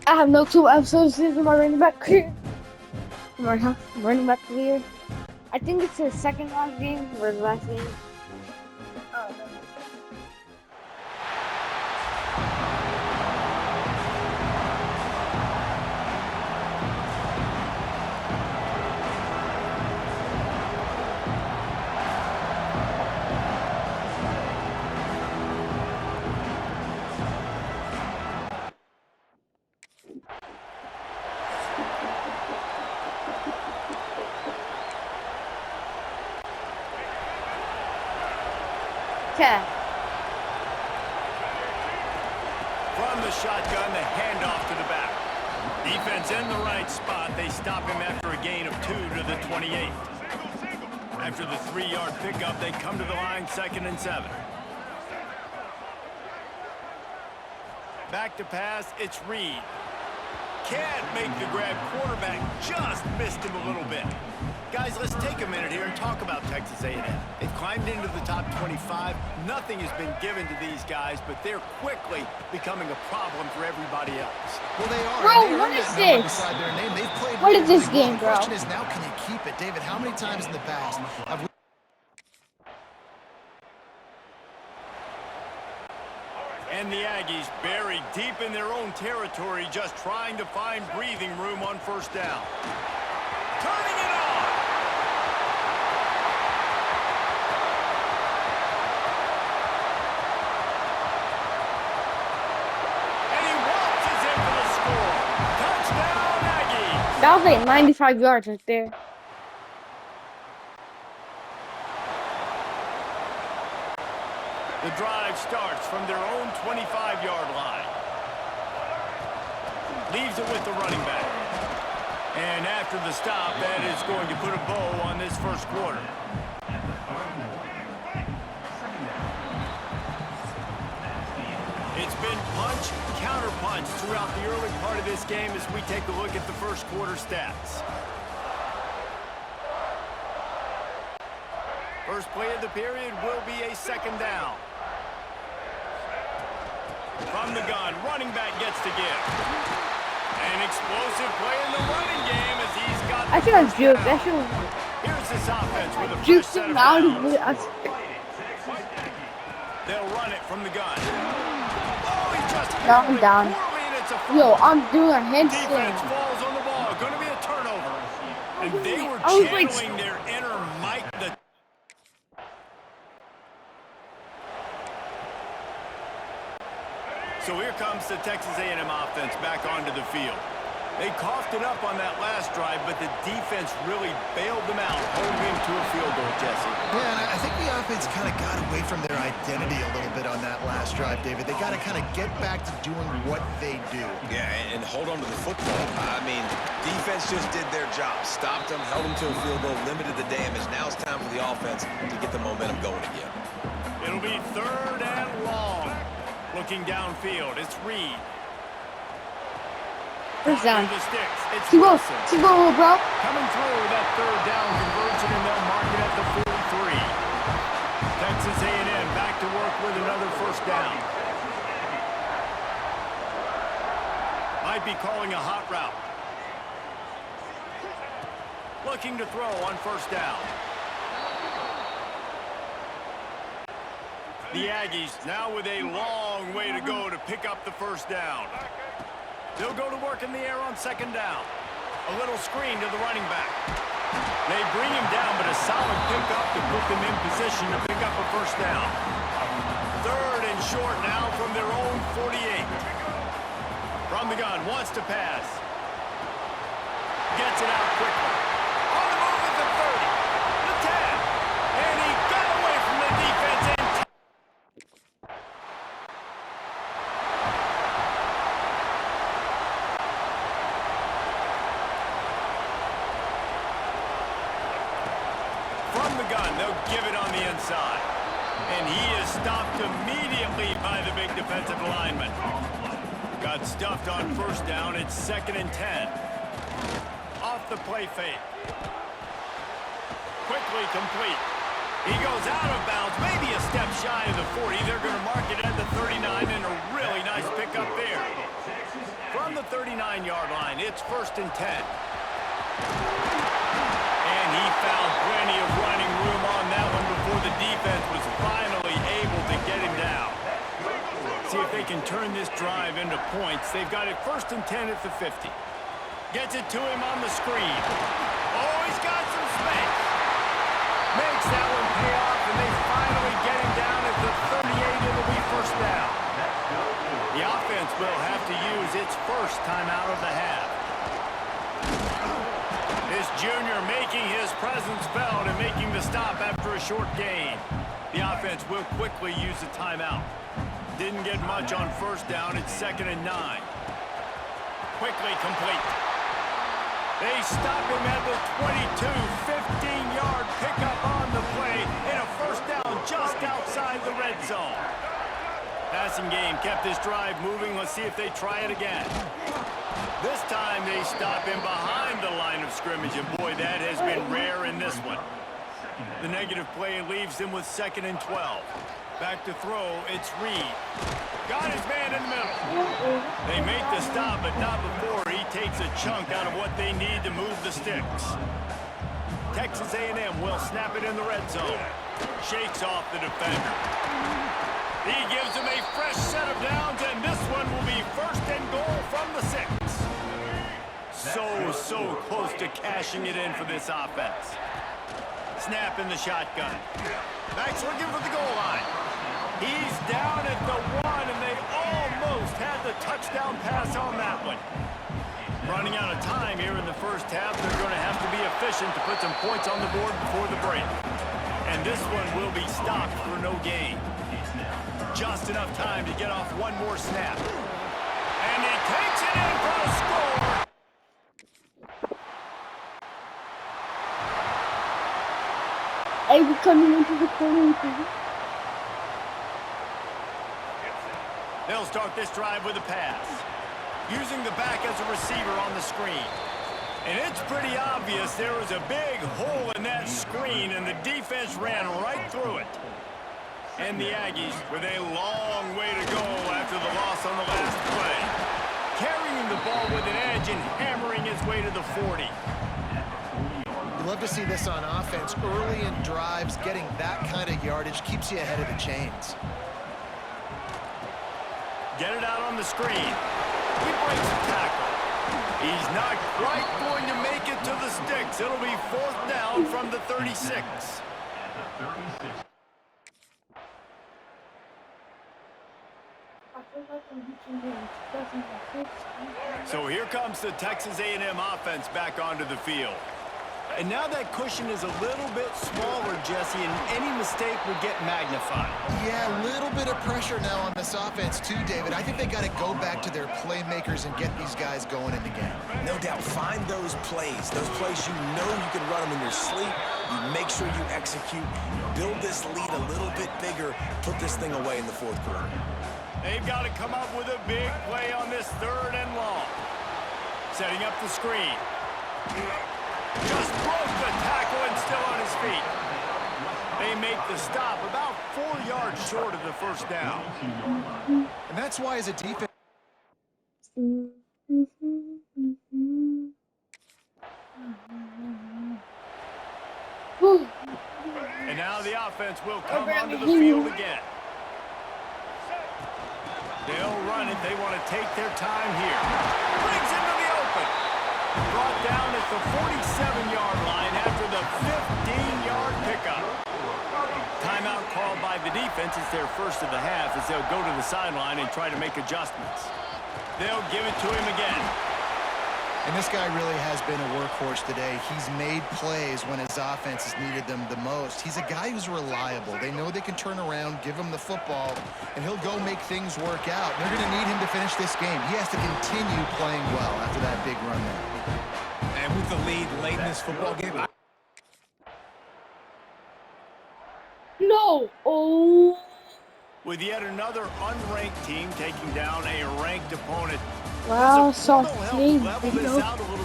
I have no clue. I'm so sick of my running back career. My running back career. I think it's his second last game or his last game. I don't know. Yeah. From the shotgun, the handoff to the back. Defense in the right spot. They stop him after a gain of 2 to the 28. After the 3-yard pickup, they come to the line 2nd and 7. Back to pass, it's Reed. Can't make the grab. Quarterback just missed him a little bit. Guys, let's take a minute here and talk about Texas A&M. They've climbed into the top 25. Nothing has been given to these guys, but they're quickly becoming a problem for everybody else. Well, they are. Bro, what is this? What is this game, bro? The question is, now can you keep it? David, how many times in the past have we... And the Aggies buried deep in their own territory, just trying to find breathing room on 1st down. Turning it on! And he waltzes in for the score. Touchdown, Aggies! That was like 95 yards right there. The drive starts from their own 25-yard line. Leaves it with the running back. And after the stop, that is going to put a bow on this 1st quarter. It's been punch, counter-punch throughout the early part of this game as we take a look at the 1st quarter stats. First play of the period will be a 2nd down. From the gun, running back gets to give. An explosive play in the running game as he's got... I should have juked. I should have Here's this offense with a fresh juked set him of out. downs. They'll run it from the gun. Oh, he just No, I'm down. poorly, and it's a Yo, I'm doing a defense handstand. falls on the ball. Going to be a turnover. And they were I was like- channeling their inner Mike the... So here comes the Texas A&M offense back onto the field. They coughed it up on that last drive, but the defense really bailed them out, holding them to a field goal, Jesse. Yeah, and I think the offense kind of got away from their identity a little bit on that last drive, David. They got to kind of get back to doing what they do. Yeah, and hold on to the football. I mean, defense just did their job. Stopped them, held them to a field goal, limited the damage. Now it's time for the offense to get the momentum going again. It'll be 3rd and long. Looking downfield, it's Reed. First down. Onto the sticks. It's Keep going. Wilson. Keep going, bro. Coming through that 3rd down conversion, and they'll mark it at the 43. Texas A&M back to work with another 1st down. Might be calling a hot route. Looking to throw on 1st down. The Aggies now with a long way to go to pick up the 1st down. They'll go to work in the air on 2nd down. A little screen to the running back. They bring him down, but a solid pickup to put them in position to pick up a 1st down. 3rd and short now from their own 48. From the gun, wants to pass. Gets it out quickly. On the move at the 30. The 10. And he got away from the defense. From the gun, they'll give it on the inside. And he is stopped immediately by the big defensive lineman. Got stuffed on 1st down. It's 2nd and 10. Off the play fake. Quickly complete. He goes out of bounds, maybe a step shy of the 40. They're going to mark it at the 39, and a really nice pickup there. From the 39-yard line, it's 1st and 10. And he found plenty of running room on that one before the defense was finally able to get him down. See if they can turn this drive into points. They've got it 1st and 10 at the 50. Gets it to him on the screen. Oh, he's got some space. Makes that one pay off, and they finally get him down at the 38. It'll be 1st down. The offense will have to use its first timeout of the half. This junior making his presence felt and making the stop after a short gain. The offense will quickly use a timeout. Didn't get much on 1st down. It's 2nd and 9. Quickly complete. They stop him at the 22. 15-yard pickup on the play and a 1st down just outside the red zone. Passing game kept this drive moving. Let's see if they try it again. This time they stop him behind the line of scrimmage, and boy, that has been rare in this one. The negative play leaves them with 2nd and 12. Back to throw, it's Reed. Got his man in the middle. They make the stop, but not before he takes a chunk out of what they need to move the sticks. Texas A&M will snap it in the red zone. Shakes off the defender. He gives him a fresh set of downs, and this one will be 1st and goal from the 6. So close to cashing it in for this offense. Snap in the shotgun. Max looking for the goal line. He's down at the 1, and they almost had the touchdown pass on that one. Running out of time here in the 1st half. They're going to have to be efficient to put some points on the board before the break. And this one will be stopped for no gain. Just enough time to get off one more snap. And he takes it in for a score. Hey, we're coming into the corner. They'll start this drive with a pass. Using the back as a receiver on the screen. And it's pretty obvious there was a big hole in that screen, and the defense ran right through it. And the Aggies with a long way to go after the loss on the last play. Carrying the ball with an edge and hammering his way to the 40. You love to see this on offense. Early in drives, getting that kind of yardage keeps you ahead of the chains. Get it out on the screen. He breaks the tackle. He's not quite going to make it to the sticks. It'll be 4th down from the 36. So here comes the Texas A&M offense back onto the field. And now that cushion is a little bit smaller, Jesse, and any mistake would get magnified. Yeah, a little bit of pressure now on this offense too, David. I think they got to go back to their playmakers and get these guys going in the game. No doubt. Find those plays you know you can run them in your sleep. You make sure you execute. Build this lead a little bit bigger. Put this thing away in the 4th quarter. They've got to come up with a big play on this 3rd and long. Setting up the screen. Just broke the tackle and still on his feet. They make the stop about 4 yards short of the 1st down. And that's why as a defense... And now the offense will come onto the field again. They'll run it. They want to take their time here. Brings into the open. Brought down at the 47-yard line after the 15-yard pickup. Timeout called by the defense. It's their first of the half as they'll go to the sideline and try to make adjustments. They'll give it to him again. And this guy really has been a workhorse today. He's made plays when his offense has needed them the most. He's a guy who's reliable. They know they can turn around, give him the football, and he'll go make things work out. They're going to need him to finish this game. He has to continue playing well after that big run there. And with the lead late in this football game, No! Oh! With yet another unranked team taking down a ranked opponent. Wow, Does a portal soft help game. level this out a little bit?